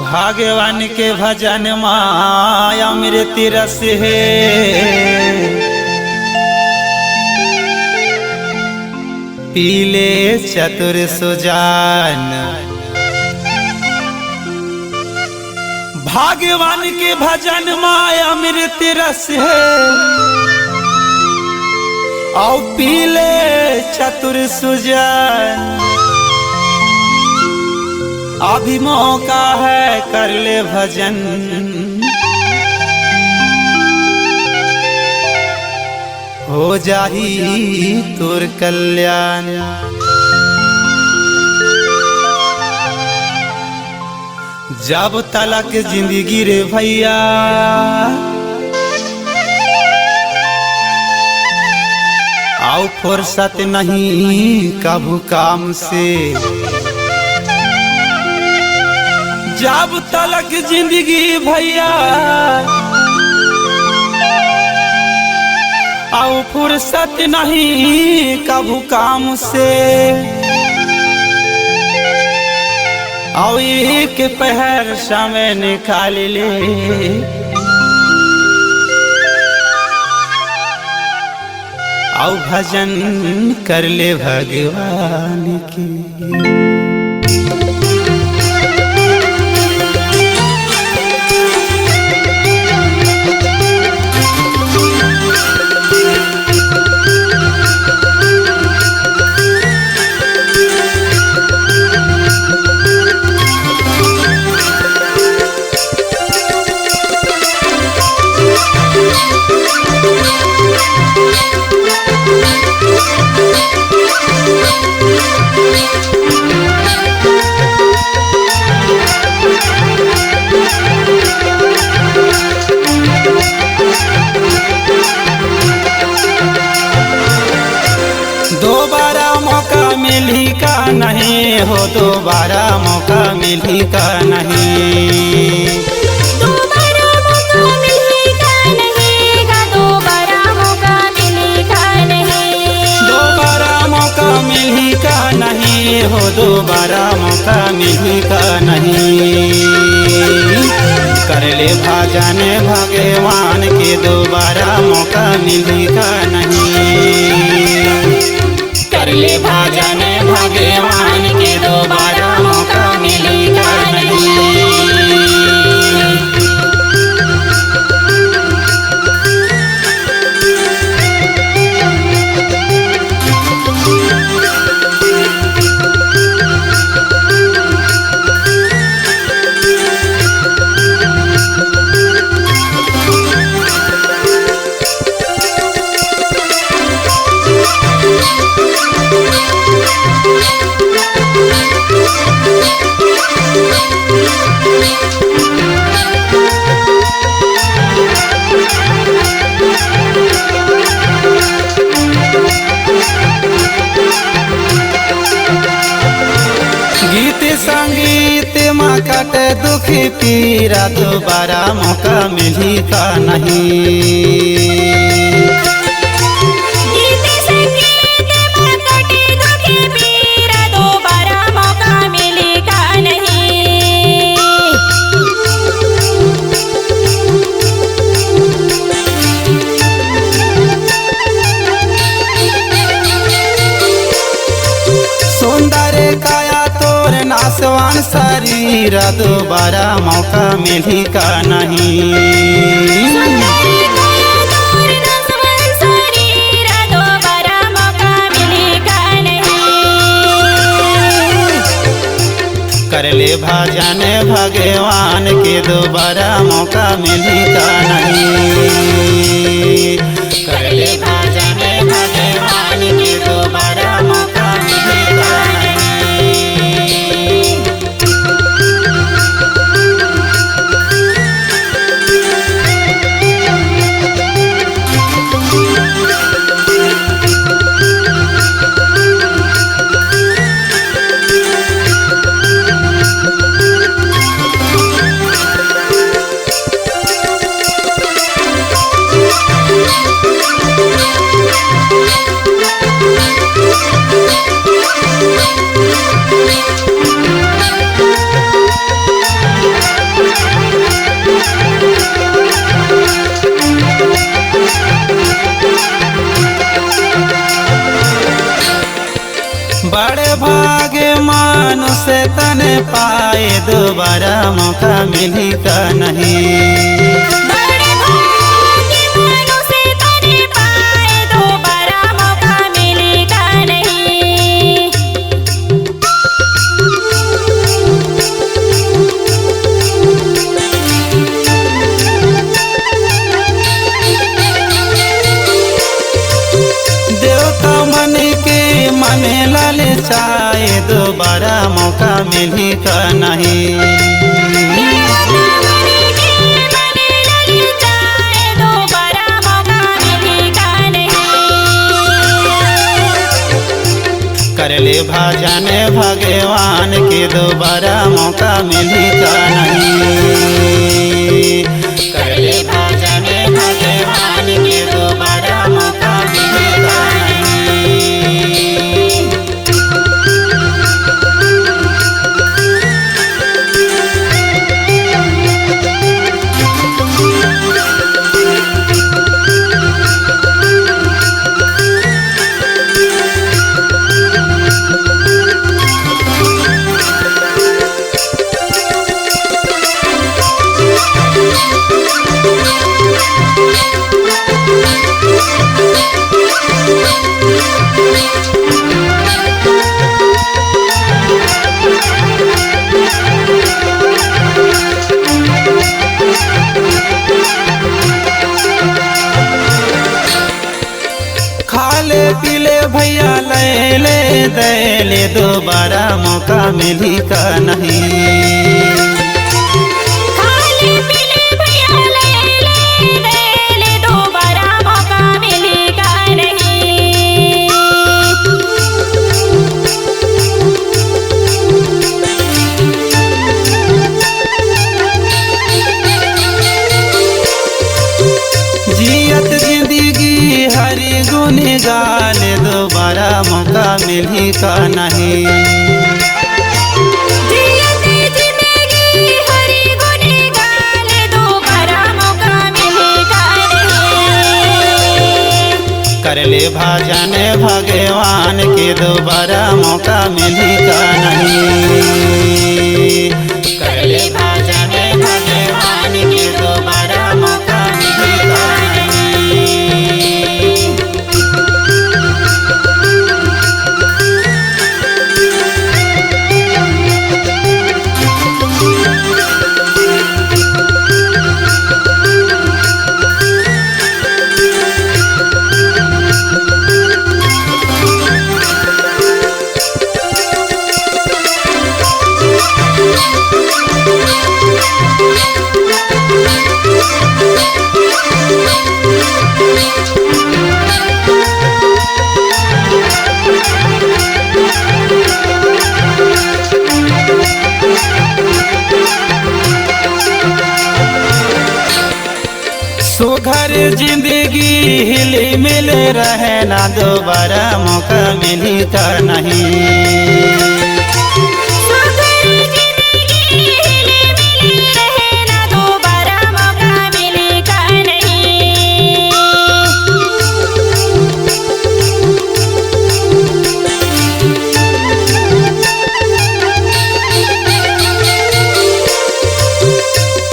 भाग्यवान के भजन माया अमृत रस है। पीले चतुर सुजान भाग्यवान के भजन माया अमृत रस है। और पीले चतुर सुजान अभी मौका है कर ले भजन। हो जाही तोर कल्याण। जब तलक जिंदगी रे भैया आओ फुर्सत नहीं कभू काम से। जब तलक जिंदगी भैया आओ फुर्सत नहीं कभू काम से। आओ एक पहर समय निकाल ले आओ भजन कर ले भगवान की। दोबारा मौका मिली का नहीं हो, दोबारा मौका मिली का नहीं। दोबारा मौका मिली का नहीं का, दोबारा मौका मिली का नहीं। दोबारा मौका मिली का नहीं हो, दोबारा मौका मिली का नहीं। कर ले भजन भगवान के दोबारा मौका मिली का नहीं। कर ले भजन भगवान के दोबारा मौका मिलेगा नहीं। गीत संगीत में कट दुख पीरा, दोबारा मौका मिली का नहीं। गीत संगीत में कट दुख पीरा, दोबारा मौका मिली का नहीं। सुंदर काया तोर नासवान शरीर, दोबारा मौका मिली का नहीं। दोबारा मौका मिली का नहीं। कर ले भजन भगवान के दोबारा मौका मिली का नहीं। कर ले भजन भगवान के दोबारा मौका मिली का नहीं। पाए दोबारा मौका मिली का नहीं। बड़े भाग्य मानो से तने पाए दोबारा मौका मिलेगा नहीं। देवता मन के मने ललचाए दोबारा मौका मिली का नहीं। कर ले भजन भगवान के दोबारा मौका मिली का नहीं। कर ले भजन भगवान के दोबारा मौका मिली का नहीं। खाले पीले भैया ले ले दे ले दोबारा मौका मिली का नहीं। खाले पीले भैया ले ले दे ले दोबारा मौका मिलेगा नहीं। जियत जिंदगी हरी गुन गाल दोबारा मौका मिली का नहीं। जियते जिंदगी हरी गुन गाल दोबारा मौका मिलेगा नहीं। कर ले भजन भगवान के दोबारा मौका मिली का नहीं। कर ले भजन भगवान के दोबारा मौका मिली का नहीं। सुघर जिंदगी हिली मिल रहे ना दोबारा मौका मिली का नहीं। सुघर जिंदगी हिले मिले रहे ना दोबारा मौका मिलेगा नहीं।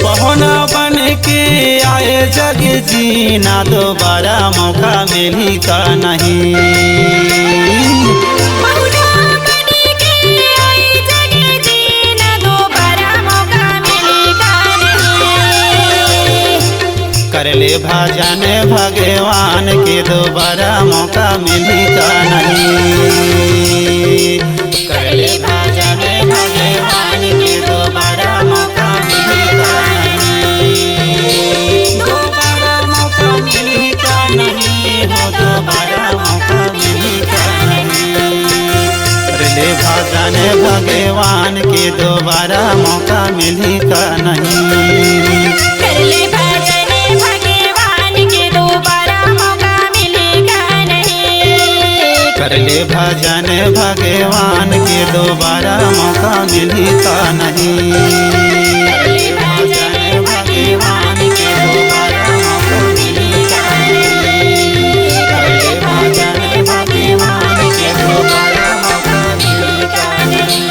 पहुना बन के आए जग जीना दोबारा मौका मिली का नहीं। बहुना बन के आई जग जीना दोबारा मौका मिलेगा नहीं। कर ले भजन भगवान के दोबारा मौका मिली का नहीं। कर ले भजन भगवान के दोबारा मौका मिली का नहीं। दोबारा मौका मिली का नहीं हो दोबारा मौका मिली का नहीं। कर ले भजन भगवान के दोबारा मौका मिली का नहीं। कर ले भजन भगवान के दोबारा मौका मिलेगा नहीं। कर ले भजन भगवान के दोबारा मौका मिली का नहीं। कर ले भजन भगवान के दोबारा मौका मिली का नहीं। कर ले भजन भगवान के दोबारा मौका मिली का नहीं।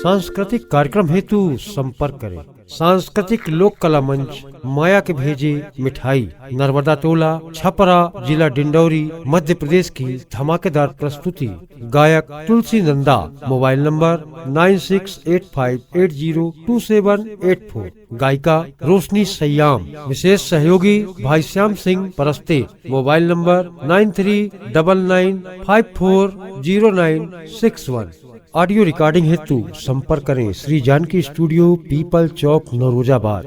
सांस्कृतिक कार्यक्रम हेतु संपर्क करें। सांस्कृतिक लोक कला मंच माया के भेजे मिठाई, नर्मदा टोला, छपरा, जिला डिंडौरी, मध्य प्रदेश की धमाकेदार प्रस्तुति। गायक तुलसी नंदा। Mobile number 9685802784। गायिका रोशनी सयाम। विशेष सहयोगी भाई Shyam Singh Paraste. Mobile number 9399540961। Audio recording हेतु संपर्क करें श्री जानकी स्टूडियो, पीपल चौक, नौरोजाबाद।